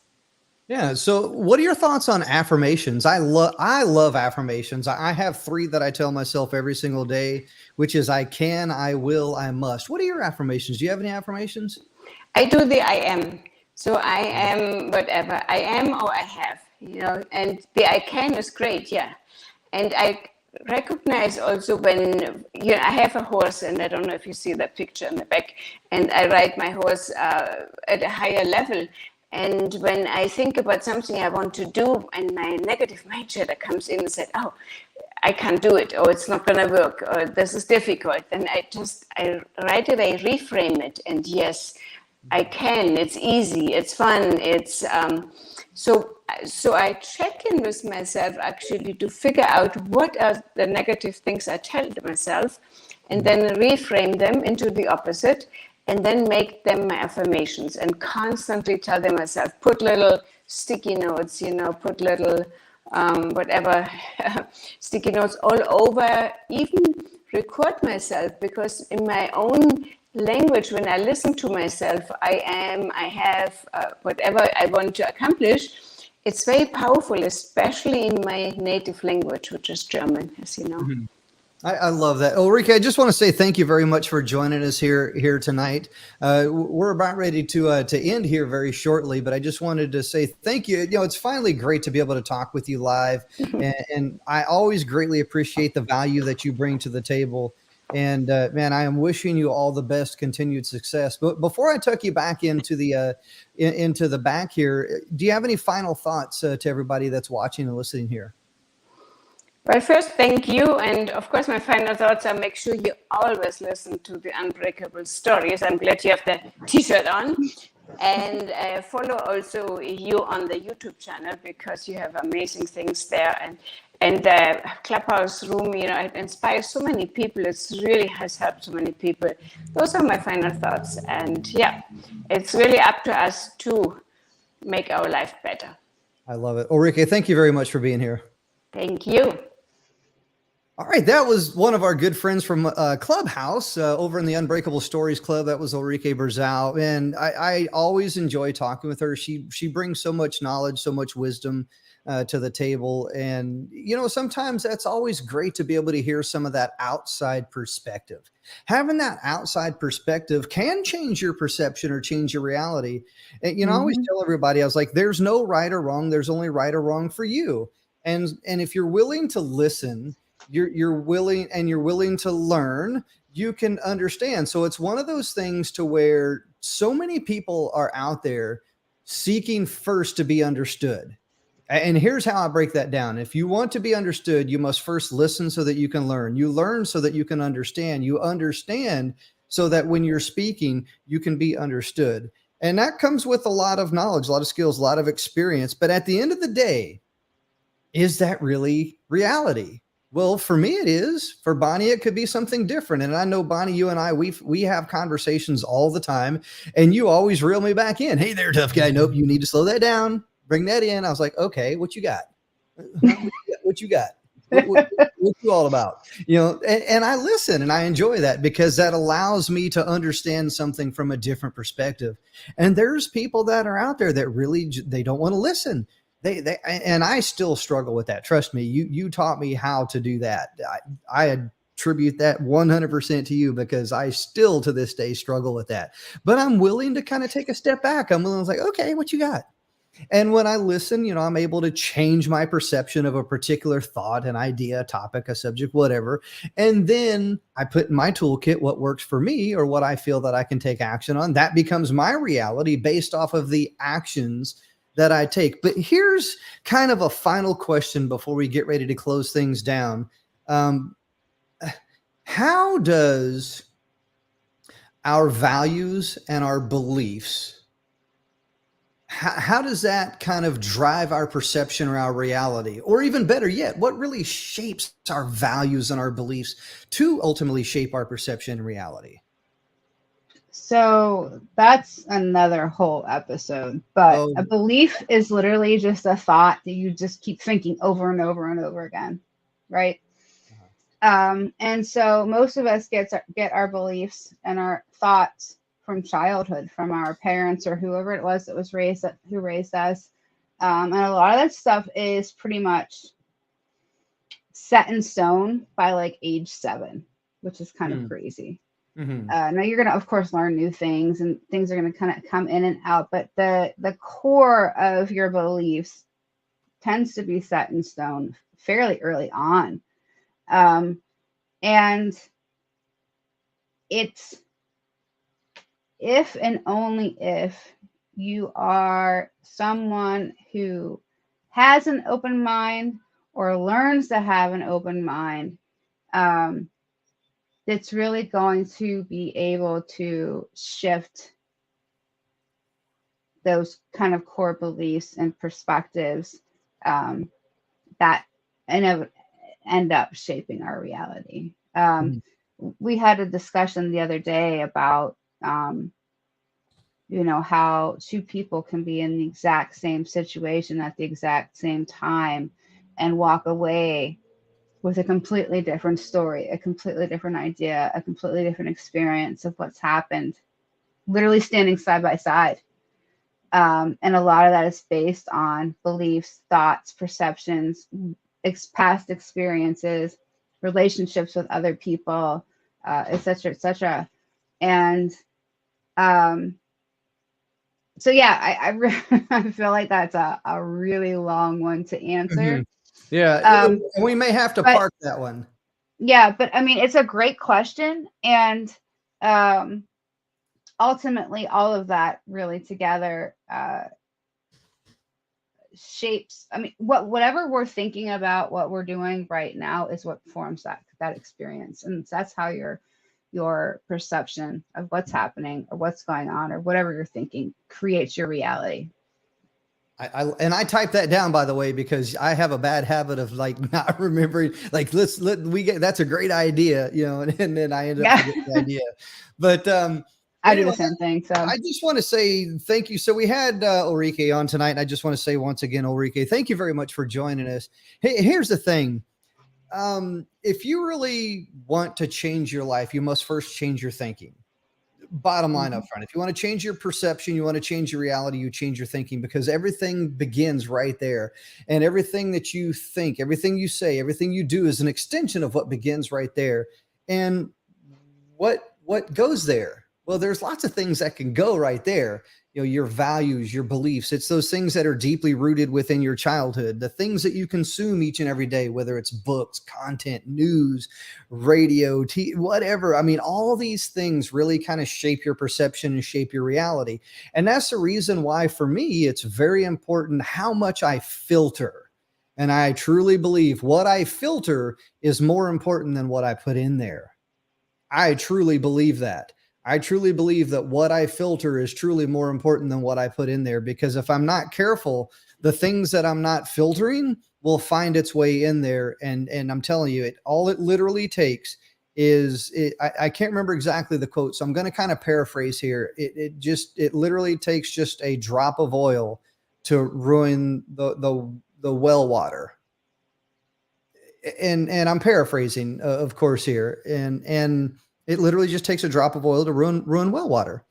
Yeah. So what are your thoughts on affirmations? I love affirmations. I have 3 that I tell myself every single day, which is I can, I will, I must. What are your affirmations? Do you have any affirmations? I do the I am. So I am whatever I am or I have, and the I can is great. Yeah. And I recognize also when, I have a horse, and I don't know if you see that picture in the back, and I ride my horse at a higher level. And when I think about something I want to do and my negative mindset that comes in and says, oh, I can't do it, or it's not going to work, or this is difficult, then I right away reframe it. And yes, I can, it's easy, it's fun, it's so I check in with myself actually to figure out what are the negative things I tell myself, and then reframe them into the opposite, and then make them my affirmations and constantly tell them myself, put little sticky notes, put little whatever sticky notes all over, even record myself, because in my own language, when I listen to myself, I am, I have, whatever I want to accomplish, it's very powerful, especially in my native language, which is German, as you know. Mm-hmm. I love that. Ulrike, I just want to say thank you very much for joining us here tonight. We're about ready to end here very shortly, but I just wanted to say thank you. It's finally great to be able to talk with you live, and I always greatly appreciate the value that you bring to the table. And man, I am wishing you all the best continued success. But before I tuck you back into the back here, do you have any final thoughts to everybody that's watching and listening here? Well, first, thank you. And of course, my final thoughts are make sure you always listen to the Unbreakable Stories. I'm glad you have the t-shirt on. And follow also you on the YouTube channel, because you have amazing things there. And the Clubhouse room, it inspires so many people. It really has helped so many people. Those are my final thoughts. And yeah, it's really up to us to make our life better. I love it. Ulrike, thank you very much for being here. Thank you. All right, that was one of our good friends from Clubhouse over in the Unbreakable Stories Club. That was Ulrike Berzau, and I always enjoy talking with her. She brings so much knowledge, so much wisdom to the table, and sometimes that's always great to be able to hear some of that outside perspective. Having that outside perspective can change your perception or change your reality. And I always tell everybody, I was like, "There's no right or wrong. There's only right or wrong for you." And if you're willing to listen, you're willing to learn, you can understand. So it's one of those things to where so many people are out there seeking first to be understood. And here's how I break that down. If you want to be understood, you must first listen so that you can learn. You learn so that you can understand. You understand so that when you're speaking, you can be understood. And that comes with a lot of knowledge, a lot of skills, a lot of experience. But at the end of the day, is that really reality? Well, for me, it is. For Bonnie, it could be something different. And I know, Bonnie, you and I, we have conversations all the time, and you always reel me back in. Hey there, tough guy. Nope, you need to slow that down. Bring that in. I was like, okay, what you got? What you got? What you all about? And I listen and I enjoy that because that allows me to understand something from a different perspective. And there's people that are out there that really, they don't want to listen. They and I still struggle with that. Trust me, you taught me how to do that. I attribute that 100% to you because I still to this day struggle with that. But I'm willing to kind of take a step back. I'm willing to like, okay, what you got? And when I listen, I'm able to change my perception of a particular thought, an idea, a topic, a subject, whatever. And then I put in my toolkit what works for me or what I feel that I can take action on. That becomes my reality based off of the actions that I take. But here's kind of a final question before we get ready to close things down. How does our values and our beliefs, how does that kind of drive our perception or our reality? Or even better yet, what really shapes our values and our beliefs to ultimately shape our perception and reality? So that's another whole episode, but a belief is literally just a thought that you just keep thinking over and over and over again, right? And so most of us get our beliefs and our thoughts from childhood, from our parents or whoever it was that was who raised us. And a lot of that stuff is pretty much set in stone by like age 7, which is kind of crazy. Now you're going to, of course, learn new things and things are going to kind of come in and out, but the core of your beliefs tends to be set in stone fairly early on. And it's if and only if you are someone who has an open mind or learns to have an open mind, it's really going to be able to shift those kind of core beliefs and perspectives that end up shaping our reality. We had a discussion the other day about, how 2 people can be in the exact same situation at the exact same time and walk away with a completely different story, a completely different idea, a completely different experience of what's happened, literally standing side by side. And a lot of that is based on beliefs, thoughts, perceptions, past experiences, relationships with other people, et cetera, et cetera. And so, yeah, I feel like that's a really long one to answer. Yeah, we may have to park that one. Yeah, but I mean, it's a great question. And ultimately, all of that really together shapes, whatever we're thinking about, what we're doing right now is what forms that experience. And that's how your perception of what's happening or what's going on or whatever you're thinking creates your reality. I typed that down, by the way, because I have a bad habit of like not remembering, like, that's a great idea, and then I end up forgetting the idea. But I do the same thing. So I just want to say thank you. So we had Ulrike on tonight. And I just want to say once again, Ulrike, thank you very much for joining us. Hey, here's the thing. If you really want to change your life, you must first change your thinking. Bottom line up front. If you want to change your perception, you want to change your reality, you change your thinking, because everything begins right there. And everything that you think, everything you say, everything you do is an extension of what begins right there. And what goes there? Well, there's lots of things that can go right there. Your values, your beliefs. It's those things that are deeply rooted within your childhood, the things that you consume each and every day, whether it's books, content, news, radio, whatever. I mean, all these things really kind of shape your perception and shape your reality. And that's the reason why, for me, it's very important how much I filter. And I truly believe what I filter is more important than what I put in there. I truly believe that. I truly believe that what I filter is truly more important than what I put in there, because if I'm not careful, the things that I'm not filtering will find its way in there. And I'm telling you, all it literally takes is I can't remember exactly the quote, so I'm going to kind of paraphrase here. It literally takes just a drop of oil to ruin the well water. And I'm paraphrasing, of course, here. And it literally just takes a drop of oil to ruin well water.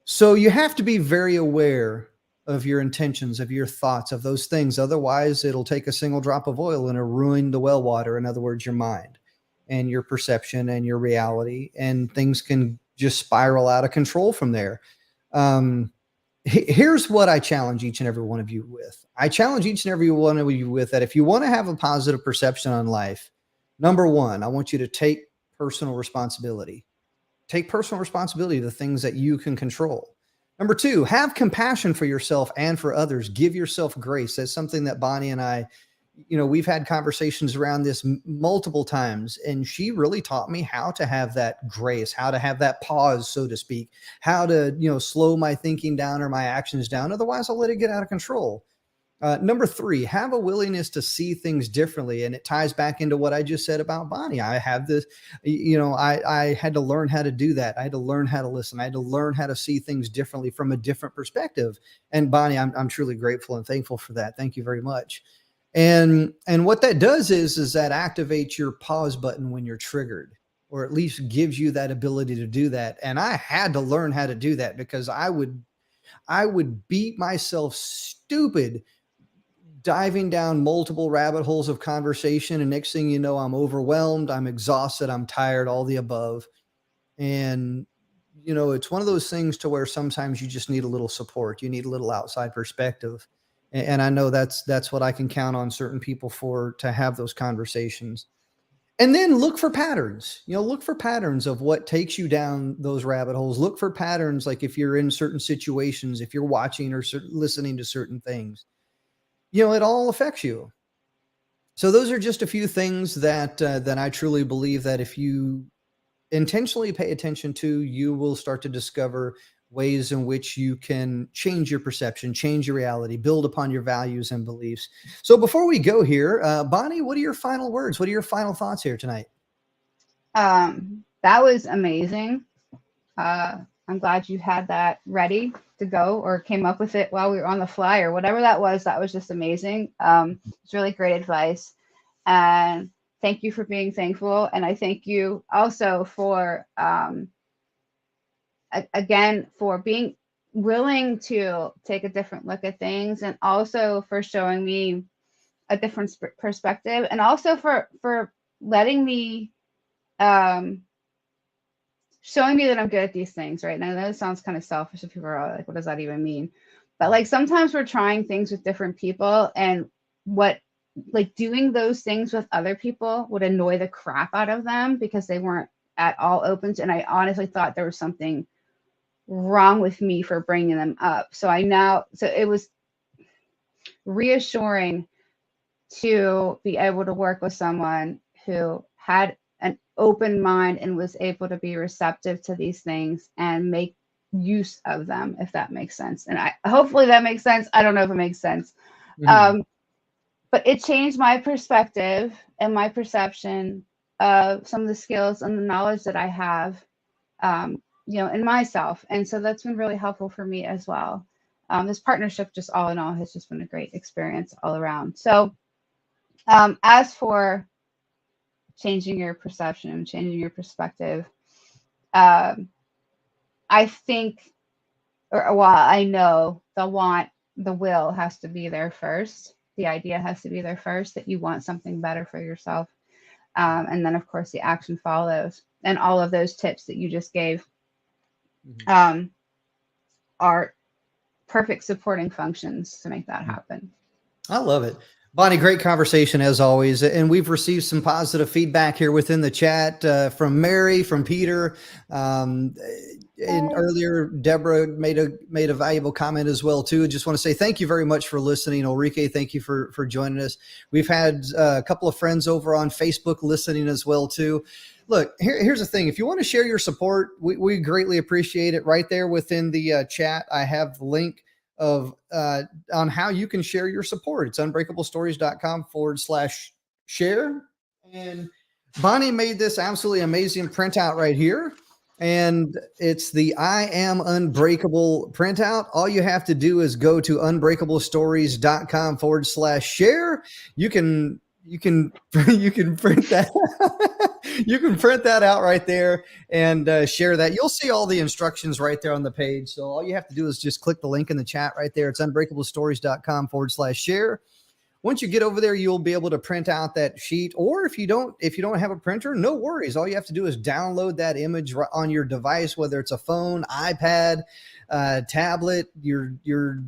So you have to be very aware of your intentions, of your thoughts, of those things. Otherwise, it'll take a single drop of oil and it'll ruin the well water. In other words, your mind and your perception and your reality, and things can just spiral out of control from there. Here's what I challenge each and every one of you with. I challenge each and every one of you with that if you want to have a positive perception on life, number one, I want you to take personal responsibility. Take personal responsibility of the things that you can control. Number two, have compassion for yourself and for others. Give yourself grace. That's something that Bonnie and I, we've had conversations around this multiple times, and she really taught me how to have that grace, how to have that pause, so to speak, how to, slow my thinking down or my actions down. Otherwise, I'll let it get out of control. Number three, have a willingness to see things differently. And it ties back into what I just said about Bonnie. I have this, I had to learn how to do that. I had to learn how to listen. I had to learn how to see things differently from a different perspective. And Bonnie, I'm truly grateful and thankful for that. Thank you very much. And what that does is that activates your pause button when you're triggered, or at least gives you that ability to do that. And I had to learn how to do that, because I would beat myself stupid diving down multiple rabbit holes of conversation. And next thing you know, I'm overwhelmed, I'm exhausted, I'm tired, all the above. And, it's one of those things to where sometimes you just need a little support. You need a little outside perspective. And I know that's what I can count on certain people to have those conversations. And then look for patterns, look for patterns of what takes you down those rabbit holes. Look for patterns, like if you're in certain situations, if you're watching or listening to certain things, it all affects you. So those are just a few things that I truly believe that if you intentionally pay attention to, you will start to discover ways in which you can change your perception, change your reality, build upon your values and beliefs. So before we go here, Bonnie, what are your final words? What are your final thoughts here tonight? That was amazing. I'm glad you had that ready to go, or came up with it while we were on the fly, or whatever that was. That was just amazing. It's really great advice. And thank you for being thankful. And I thank you also for, again, for being willing to take a different look at things, and also for showing me a different perspective, and also for letting me, showing me that I'm good at these things, right? And I know it sounds kind of selfish if people are like, what does that even mean? But like, sometimes we're trying things with different people, and doing those things with other people would annoy the crap out of them, because they weren't at all open to, and I honestly thought there was something wrong with me for bringing them up. So it was reassuring to be able to work with someone who had an open mind and was able to be receptive to these things and make use of them, if that makes sense. And hopefully that makes sense. I don't know if it makes sense. Mm-hmm. But it changed my perspective and my perception of some of the skills and the knowledge that I have, in myself. And so that's been really helpful for me as well. This partnership, just all in all, has just been a great experience all around. So as for changing your perception, changing your perspective. Um, I think, or well, I know the will has to be there first. The idea has to be there first that you want something better for yourself. And then, of course, the action follows. And all of those tips that you just gave um, are perfect supporting functions to make that happen. I love it. Bonnie, great conversation as always. And we've received some positive feedback here within the chat from Mary, from Peter. And earlier, Deborah made a valuable comment as well, too. I just want to say thank you very much for listening. Ulrike, thank you for joining us. We've had a couple of friends over on Facebook listening as well, too. Look, here's the thing. If you want to share your support, we greatly appreciate it. Right there within the chat, I have the link of on how you can share your support. It's unbreakablestories.com/share. And Bonnie made this absolutely amazing printout right here. And it's the I Am Unbreakable printout. All you have to do is go to unbreakablestories.com/share. You can print that. You can print that out right there and share that. You'll see all the instructions right there on the page. So all you have to do is just click the link in the chat right there. It's unbreakablestories.com/share. Once you get over there, you'll be able to print out that sheet. Or if you don't have a printer, no worries. All you have to do is download that image on your device, whether it's a phone, iPad, tablet, your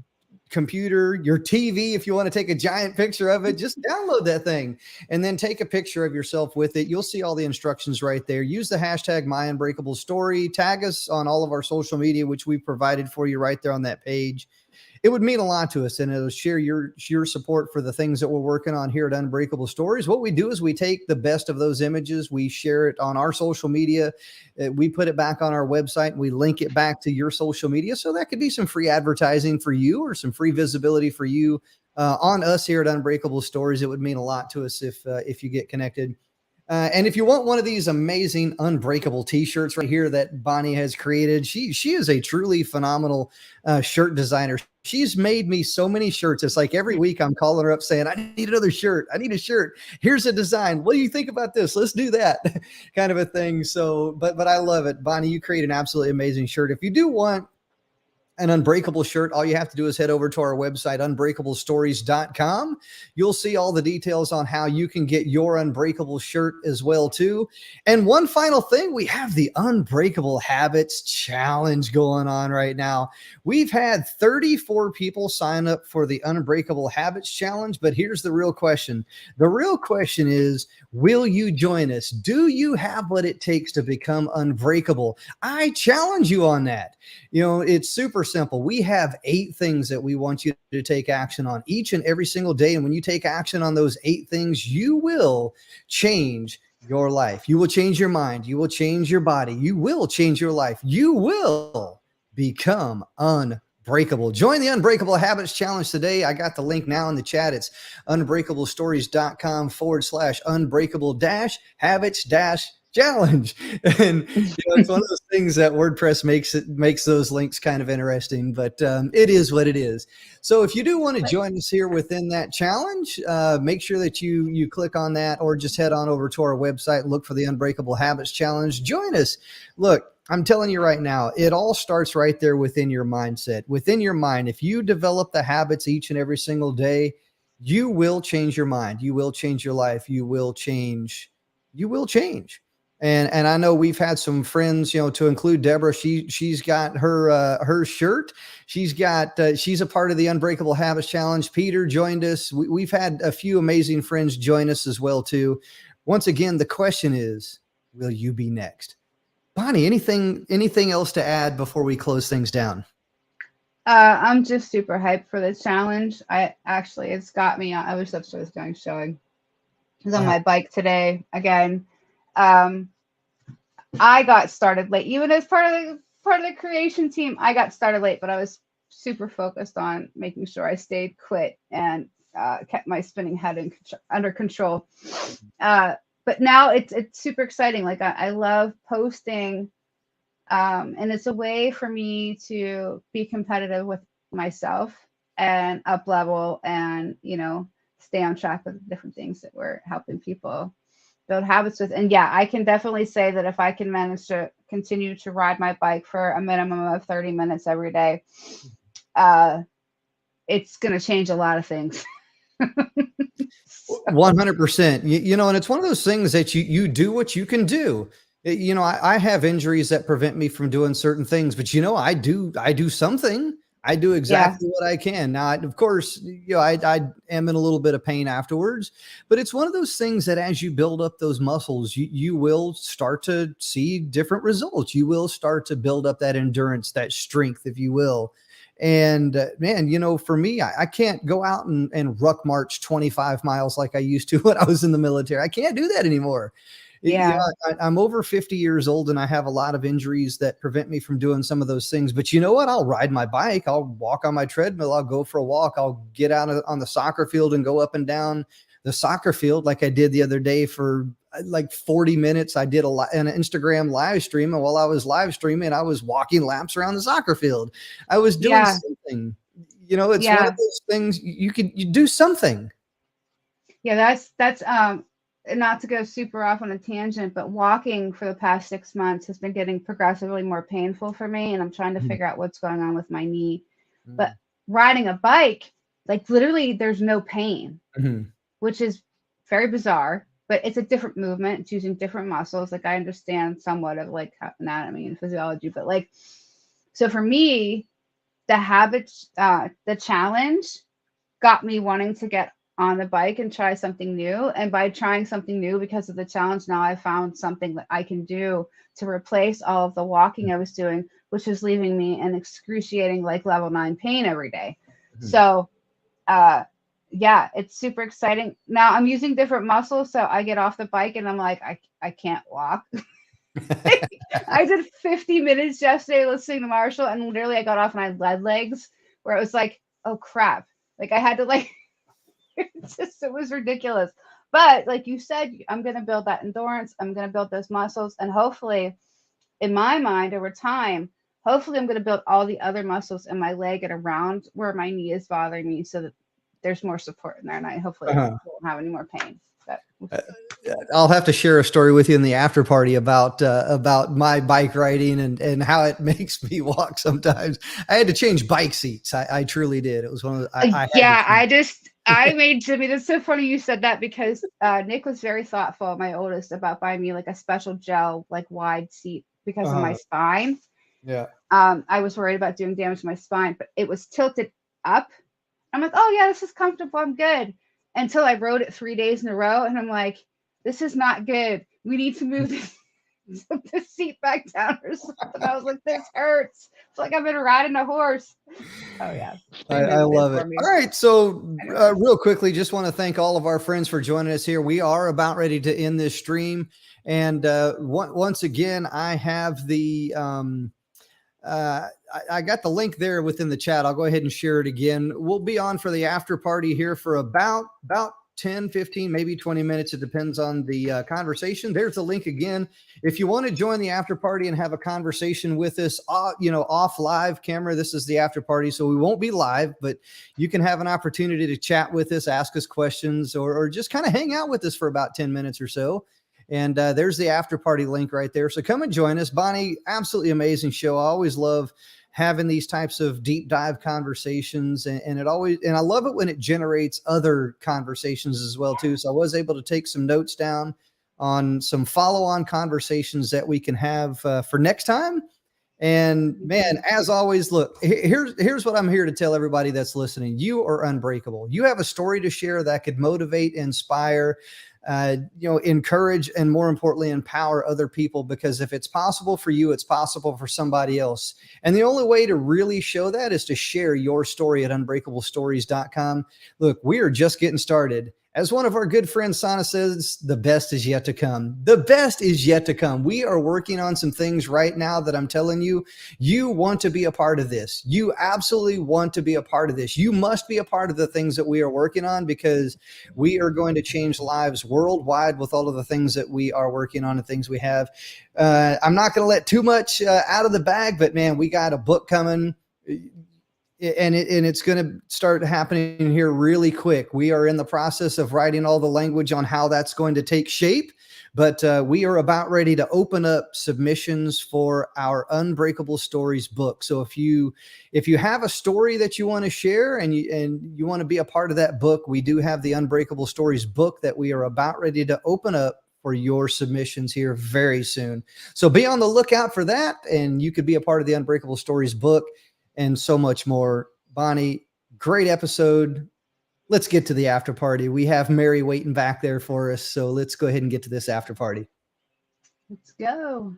computer, your TV. If you want to take a giant picture of it, just download that thing and then take a picture of yourself with it. You'll see all the instructions right there. Use the hashtag MyUnbreakableStory. Tag us on all of our social media, which we provided for you right there on that page. It would mean a lot to us, and it'll share your support for the things that we're working on here at Unbreakable Stories. What we do is we take the best of those images, we share it on our social media, we put it back on our website, and we link it back to your social media. So that could be some free advertising for you or some free visibility for you on us here at Unbreakable Stories. It would mean a lot to us if you get connected. And if you want one of these amazing Unbreakable t-shirts right here that Bonnie has created, she is a truly phenomenal shirt designer. She's made me so many shirts. It's like every week I'm calling her up saying, I need another shirt. I need a shirt. Here's a design. What do you think about this? Let's do that kind of a thing. So, but I love it. Bonnie, you create an absolutely amazing shirt. If you do want an Unbreakable shirt, all you have to do is head over to our website, unbreakablestories.com. You'll see all the details on how you can get your Unbreakable shirt as well, too. And one final thing, we have the Unbreakable Habits Challenge going on right now. We've had 34 people sign up for the Unbreakable Habits Challenge, but here's the real question. The real question is, will you join us? Do you have what it takes to become unbreakable? I challenge you on that. You know, it's super simple. We have 8 things that we want you to take action on each and every single day. And when you take action on those 8 things, you will change your life. You will change your mind. You will change your body. You will change your life. You will become unbreakable. Join the Unbreakable Habits Challenge today. I got the link now in the chat. It's unbreakablestories.com/unbreakable-habits-challenge. And it's one of those things that WordPress makes those links kind of interesting, but it is what it is. So if you do want to join us here within that challenge, make sure that you click on that, or just head on over to our website and look for the Unbreakable Habits Challenge. Join us. Look, I'm telling you right now, it all starts right there within your mindset. Within your mind, if you develop the habits each and every single day, you will change your mind. You will change your life. You will change. You will change. And I know we've had some friends, to include Deborah. She's got her shirt. She's a part of the Unbreakable Habits Challenge. Peter joined us. We've had a few amazing friends join us as well too. Once again, the question is, will you be next? Bonnie, anything else to add before we close things down? I'm just super hyped for this challenge. It's got me. I was upstairs going showing. I was on my bike today again. I got started late, even as part of the creation team. I got started late, but I was super focused on making sure I stayed quit and kept my spinning head under control. But now it's super exciting. Like I love posting, and it's a way for me to be competitive with myself and up level and stay on track with different things that we're helping people build habits with. And yeah, I can definitely say that if I can manage to continue to ride my bike for a minimum of 30 minutes every day, it's going to change a lot of things. 100%. You know, and it's one of those things that you do what you can do. You know, I have injuries that prevent me from doing certain things, but you know, I do something. I do exactly what I can. Now, of course, you know, I am in a little bit of pain afterwards, but it's one of those things that as you build up those muscles, you will start to see different results. You will start to build up that endurance, that strength, if you will. And man, you know, for me, I can't go out and ruck march 25 miles like I used to when I was in the military. I can't do that anymore. Yeah. I'm over 50 years old and I have a lot of injuries that prevent me from doing some of those things. But you know what? I'll ride my bike. I'll walk on my treadmill. I'll go for a walk. I'll get out on the soccer field and go up and down the soccer field like I did the other day for like 40 minutes. I did an Instagram live stream. And while I was live streaming, I was walking laps around the soccer field. I was doing something. You know, it's one of those things you do something. Yeah, that's not to go super off on a tangent, but walking for the past 6 months has been getting progressively more painful for me. And I'm trying to figure out what's going on with my knee. But riding a bike, like literally there's no pain, which is very bizarre, but it's a different movement. It's using different muscles. Like I understand somewhat of like anatomy and physiology, but like, so for me, the habits, the challenge got me wanting to get on the bike and try something new. And by trying something new, because of the challenge, now I found something that I can do to replace all of the walking I was doing, which was leaving me in excruciating like level 9 pain every day. So yeah, it's super exciting. Now I'm using different muscles. So I get off the bike and I'm like, I can't walk. I did 50 minutes yesterday listening to Marshall, and literally I got off and I had lead legs where it was like, oh crap. Like I had to like, it was ridiculous. But like you said, I'm going to build that endurance. I'm going to build those muscles. And hopefully in my mind over time, hopefully I'm going to build all the other muscles in my leg and around where my knee is bothering me so that there's more support in there. And I hopefully won't have any more pain. I'll have to share a story with you in the after party about my bike riding and how it makes me walk sometimes. I had to change bike seats. I truly did. It was one of the, I made Jimmy. That's so funny you said that because Nick was very thoughtful, my oldest, about buying me like a special gel, like wide seat because of my spine. Yeah. I was worried about doing damage to my spine, but it was tilted up. I'm like, oh yeah, this is comfortable. I'm good. Until I rode it 3 days in a row. And I'm like, this is not good. We need to move this seat back down or something. I was like, this hurts. It's like I've been riding a horse. Oh yeah. I love it. All right. So real quickly, just want to thank all of our friends for joining us here. We are about ready to end this stream. And once again, I have the, I got the link there within the chat. I'll go ahead and share it again. We'll be on for the after party here for about 10, 15, maybe 20 minutes. It depends on the conversation. There's the link again. If you want to join the after party and have a conversation with us, off live camera, this is the after party. So we won't be live, but you can have an opportunity to chat with us, ask us questions, or just kind of hang out with us for about 10 minutes or so. And there's the after party link right there. So come and join us. Bonnie, absolutely amazing show. I always love having these types of deep dive conversations, and I love it when it generates other conversations as well too. So I was able to take some notes down on some follow-on conversations that we can have for next time. And man, as always, look, here's what I'm here to tell everybody that's listening. You are unbreakable. You have a story to share that could motivate, inspire, encourage, and more importantly, empower other people, because if it's possible for you, it's possible for somebody else. And the only way to really show that is to share your story at unbreakablestories.com. Look, we are just getting started. As one of our good friends, Sana, says, the best is yet to come. The best is yet to come. We are working on some things right now that I'm telling you, you want to be a part of this. You absolutely want to be a part of this. You must be a part of the things that we are working on, because we are going to change lives worldwide with all of the things that we are working on and things we have. I'm not going to let too much out of the bag, but man, we got a book coming and it's going to start happening here really quick. We are in the process of writing all the language on how that's going to take shape, but we are about ready to open up submissions for our Unbreakable Stories book. So if you have a story that you want to share and you want to be a part of that book, we do have the Unbreakable Stories book that we are about ready to open up for your submissions here very soon. So be on the lookout for that, and you could be a part of the Unbreakable Stories book and so much more. Bonnie, great episode. Let's get to the after party. We have Mary waiting back there for us. So let's go ahead and get to this after party. Let's go.